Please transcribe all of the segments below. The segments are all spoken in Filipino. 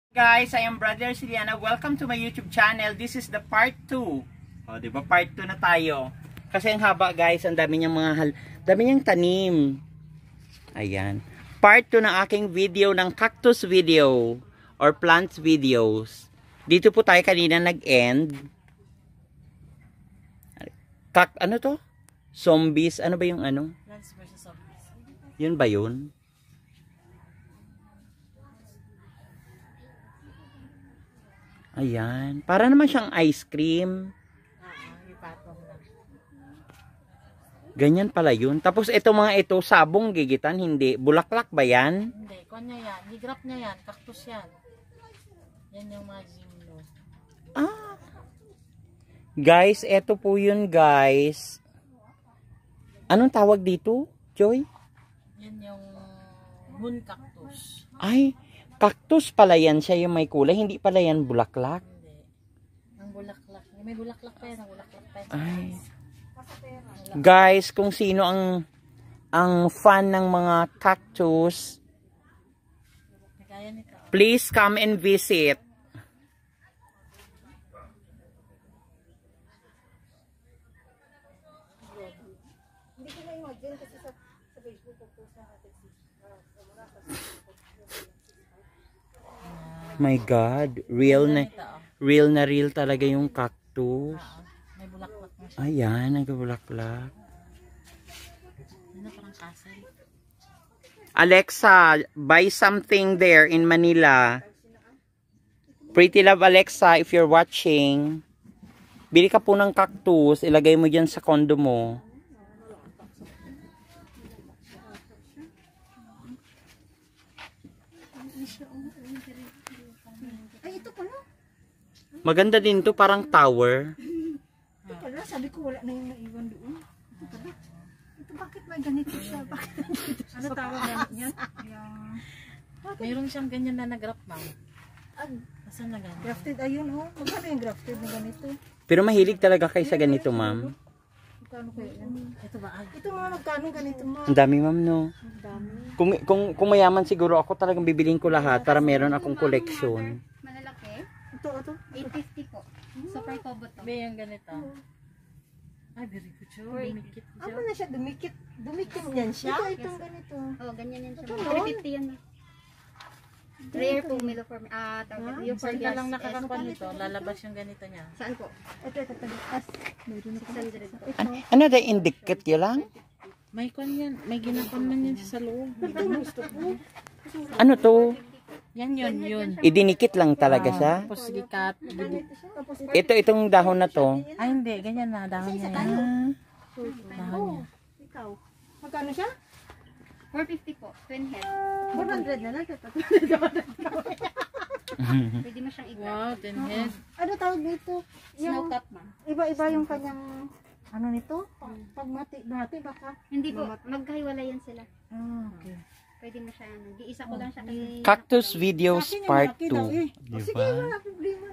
Guys, I am Brother Siliana. Welcome to my YouTube channel. This is the part 2. O, di ba part 2 na tayo? Kasi ang haba guys, ang dami niyang dami niyang tanim. Ayan. Part 2 ng aking video ng cactus video or plants videos. Dito po tayo kanina nag-end. Ano to? Zombies. Ano ba yung ano? Plants versus Zombies. Yun ba yun? Ayan. Para naman siyang ice cream. Ipatong lang. Ganyan pala yun. Tapos ito mga ito, sabong gigitan, hindi. Bulaklak ba yan? Hindi, kanya yan. Higrap niya yan. Cactus yan. Yan yung mga gimno. Ah. Guys, ito po yun guys. Anong tawag dito, Joy? Yan yung moon cactus. Ay, cactus pala yan siya yung may kulay. Hindi pala yan bulaklak. Hindi. Ang bulaklak. May bulaklak pa yan. Ang bulaklak pa yan. Ay. Guys, kung sino ang fan ng mga cactus, Kaya nito. please come and visit. Hindi ko na-imagine kasi sa Facebook ko po sa atin. My God, real na real talaga yung cactus. May bulaklak na siya. Ayan, nagabulaklak. Ano parang castle? Alexa, buy something there in Manila. Pretty Love Alexa, if you're watching, bili ka po ng cactus, ilagay mo dyan sa condo mo. Ay, ito pala. Maganda din to, parang tower. Ito pala. Sabi ko wala na yung naiwan doon. Ito pala. Ito bakit may ganito siya? Bakit nandito siya? Ano tawag ganit yan? Mayroon siyang ganyan na nagrap, ma'am. Asan na ganyan? Grafted, ayun oh. Magkano yung grafted na ganito? Pero mahilig talaga kayo sa ganito, ma'am. Magkano kaya yan? Ito ba? Ito mga magkano ganito mga? Ang dami, ma'am, no? Ang dami. Kung mayaman siguro ako, talagang bibiling ko lahat para meron akong collection. Malalaki, Ito. 850 po. Super combo to. May yung ganito. Ay, very good siya. Dumikit siya. Ano na siya? Dumikit. Dumikit yan siya? Itong ganito. Oh, ganyan yan siya. Ito, no? 350 yan. Rare po, Milo for me. Yung for Saan ka lang gas. nakakakuha nito? Lalabas yung ganito niya. Saan po? Ito. Tagas. Meron na 600 po. Ano da indicate yun lang? May kwan yan. May ginakon man yan sa loob. Ano to? Yan yun. Idinikit lang talaga siya? Tapos gikat. Tapos Itong dahon na to. Ay, hindi. Ganyan na. Dahon niya yan. Dahon niya. ikaw. Magkano siya? 450 po. Twin head. 100 na lang. Pwede mo siyang i-grab. Wow, 10 head. Ano tawag dito? Snow Yung top, ma'am. iba-iba yung kanyang ano nito? Pag mati baka. Hindi po. Magkahiwalayan sila. Okay. Pwede mo siya. Giisa ko lang siya kasi. Cactus Videos Part 2. Sige, wala problema.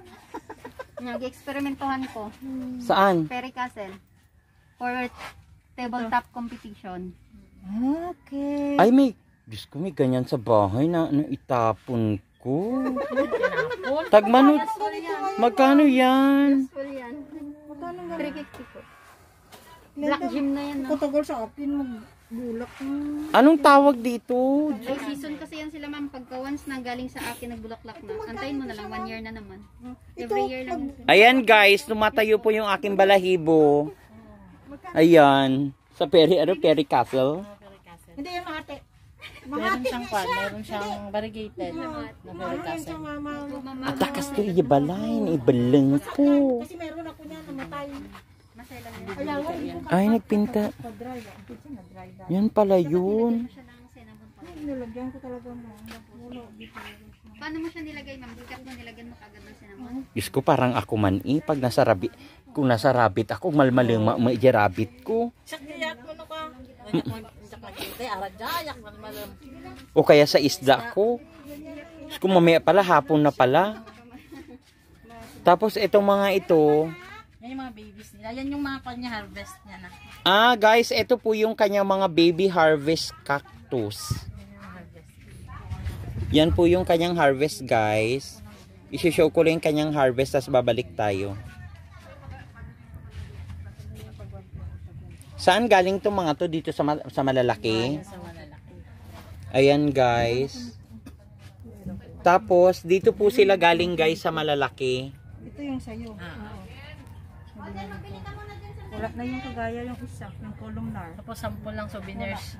Nag-experimentohan ko. Saan? Perry Castle. For tabletop competition. Okay. Ay, Diyos ko, may ganyan sa bahay na itapon ko. Tagmanot. Magkano yan? Full yan. Magkano nga? 350 po. Black gym na yan, no? Katagal sa akin magbulak. Anong tawag dito? May season kasi yan sila, ma'am. Pagka once na galing sa akin, nagbulaklak na. Antayin mo na lang, 1 year na naman. Every year lang yan sila. Ayan guys, tumatayo po yung aking balahibo. Ayan. Sa Perry Castle. Hindi yung ate. Meron siyang kwan. Meron siyang variegated na very castle. At takas to ibalay, ibalang ko. Kasi meron ako niya namatay. Masaya lang yan. Ay, nagpinta. Pa-dry. Kasi na-dry na. Yan pala yun. Siya ng cinnamon powder. Nilagyan ko talaga mo. Paano mo siya nilagay, ma'am? Dikat mo, nilagyan mo kagad ng cinnamon. Diyos ko, parang ako man pag nasa rabbit, kung nasa rabbit ako, malmaling rabbit ko. Sakyayak mo na ka. O kaya sa isda ko. Diyos ko, mamaya pala, hapon na pala. Tapos itong mga ito, Yan yung mga babies nila. Yan yung mga kanya harvest niya na. guys, ito po yung kanyang mga baby harvest cactus. Yan po yung kanyang harvest, guys. I-show ko lang yung kanyang harvest, tapos babalik tayo. Saan galing itong mga to? Dito sa malalaki? Sa malalaki. Ayan guys. Tapos, dito po sila galing guys sa malalaki. Ito yung sayo. Ah. Wala na yung kagaya yung isa, yung columnar. Tapos sample lang souvenirs.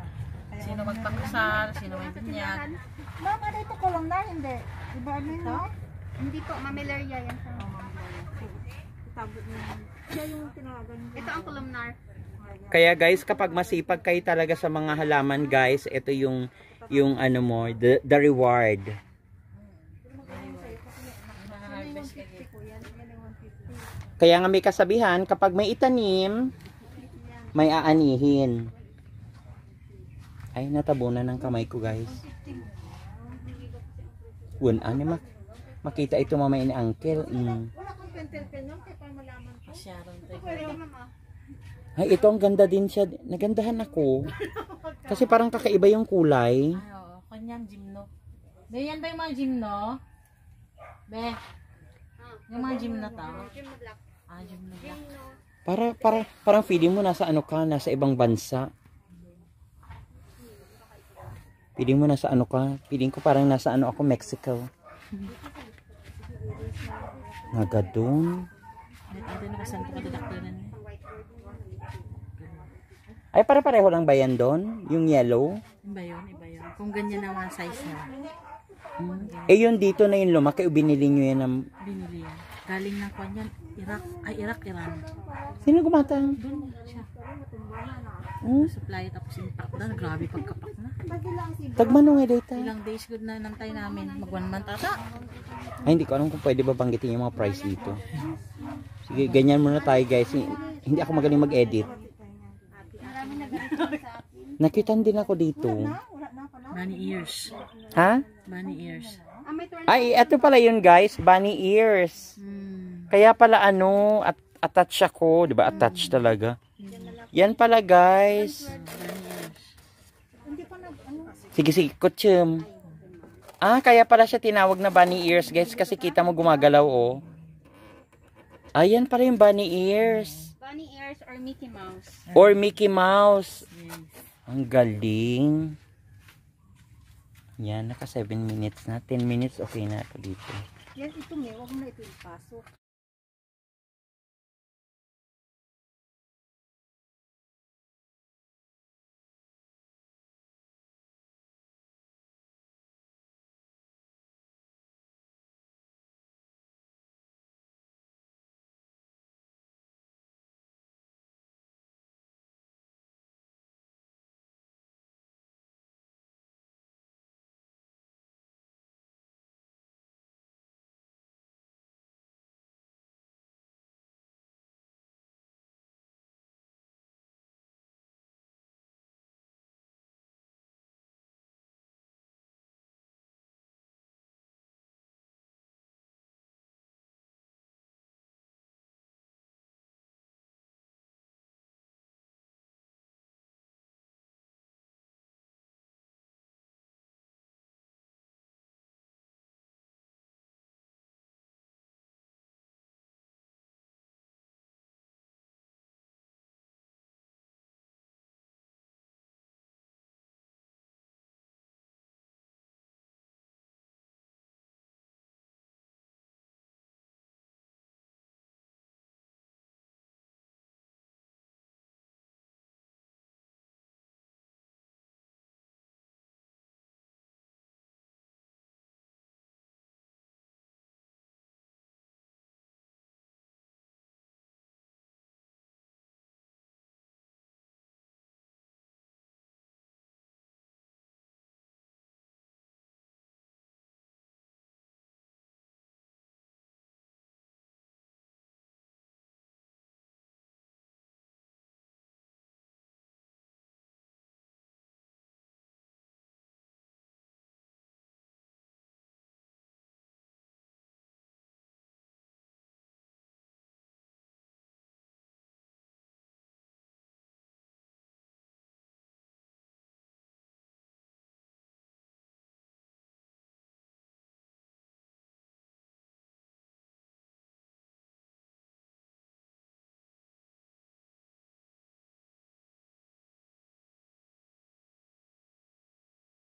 Sino magpakasal, sino may binyag. Ma'am, ano ito columnar? Hindi. Iba ano yun, no? Hindi po, mamelaria yan. Itabot niya. Siya yung tinawagan niya. Ito ang columnar. Kaya guys, kapag masipag kayo talaga sa mga halaman guys, ito yung ano mo, the reward. Kaya nga may kasabihan, kapag may itanim, may aanihin. Ay, natabunan ng kamay ko guys. Ano makita ito mamaya ni Uncle. Sharon to. Ay, ito ang ganda din siya. Nagandahan ako. Kasi parang kakaiba yung kulay. Ay, oo. Kanyang gymno. Be, yan ba yung mga gymno? Be, yung mga gymno tao. Ah, gymno black. Parang feeling mo nasa ano ka, nasa ibang bansa. Feeling mo nasa ano ka. Feeling ko parang nasa ano ako, Mexico. Nagadun. Ito na kasan ko kadadaktaran niya. Ay, para-pareho lang ba yan doon? Yung yellow? Iba yun, iba yun. Kung ganyan naman size na. Eh, yun dito na yung lumaki. Binili nyo yan ng... Binili yan. Galing ng kanyan, Iraq, Iran. Sino gumatang? Doon siya. Hmm? Supply tapos impact na. Grabe pagkapak na. Tagmanong nga data. Ilang days good na nantay namin. Mag 1 month ata. Ay, hindi ko alam kung pwede ba banggitin yung mga price dito. Sige, ganyan muna tayo guys. Hindi ako magaling mag-edit. Marami nag-request sa akin. Nakitan din ako dito. Bunny ears. Ha? Bunny ears. May turn. Ay, eto pala yun guys. Bunny ears. Kaya pala ano, attach ako. Diba? Attach talaga. Yan pala guys. Sige, sige, kutsum. Ah, kaya pala siya tinawag na bunny ears guys. Kasi kita mo gumagalaw oh. Ayan pala yung bunny ears. Bunny ears or Mickey Mouse. Or Mickey Mouse. Yes. Ang galing. Yan, naka 7 minutes na. 10 minutes, okay na ako dito. Yan, ito may, huwag mo na ito ipasok.